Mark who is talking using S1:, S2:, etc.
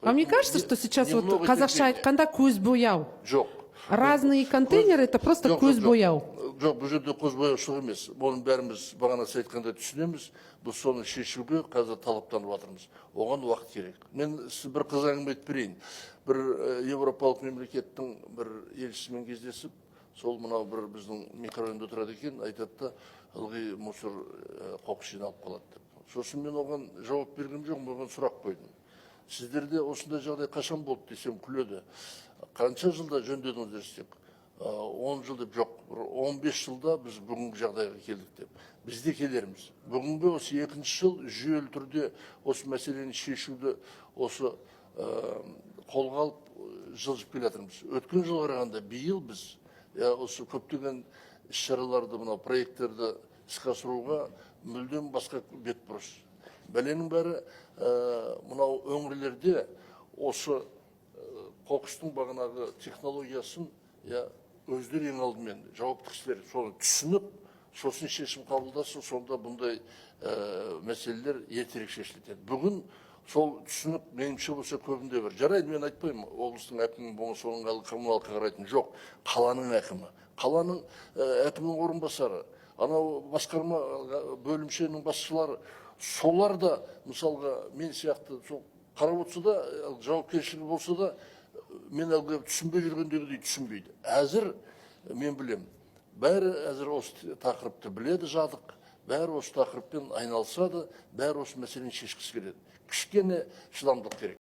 S1: Вам не кажется, что сейчас вот қазақша айтканда көз бояу?
S2: Жоқ.
S1: Разные контейнеры это просто көз бояу.
S2: Жоқ, бұл жерде көз бояушылық емес. Оның бәріміз бағана сіз айтқанда түсінеміз. Біз соны шешуге қазір талаптанып жатырмыз. Оған уақыт керек. Мен сіз бір қызық әңгіме айтып берейін. Бір еуропалық мемлекеттің бір елшісімен кездесіп, сол мынау бір біздің микрорайонда тұрады екен, айтады да, ылғи мусор қоқыс жиналып қалады деп. Сосын мен оған жауап бергім жоқ, оған сұрақ қойдым. Сіздерде осындай жағдай қашан болды десем күледі. Қанша жылда жөндедіңіздер десек? 10 жыл деп жоқ, 15 жылда біз бүгінгі жағдайға келдік деп. Біз де келерміз. Бүгінгі осы екінші жыл жүйелі түрде осы мәселені шешуді осы қолға алып жылжып келе жатырмыз. Өткен жыл қарағанда биыл біз осы көптеген іс-шараларды, мынау проекттерді іске асыруға мүлдем басқа бет бұрыс. Бәленің бәрі мынау өңірлерде осы қоқыстың бағанағы технологиясын өздері ең алдымен жауапты кісілер соны түсініп, сосын шешім қабылдасын, сонда бұндай мәселелер ертерек шешіледі. Бүгін сол түсінік меніңше болса көбінде бір. Жарайды, мен айтпаймын, облыстың әкімі болмаса соның коммуналқа қарайтын жоқ. Қаланың әкімі, қаланың әкімінің орынбасары, анау басқарма бөлімшенің басшылары, солар да мысалға мен сияқты сол қарап отырса да, жауапкершілігі болса да, мен әлгі түсінбей жүргендегідей түсінбейді. Әзір мен білем, бәрі әзір осы тақырыпты біледі, жадық, бәрі осы тақырыппен айналысады, бәрі осы мәселені шешкісі келеді. Кішкене шыдамдылық керек.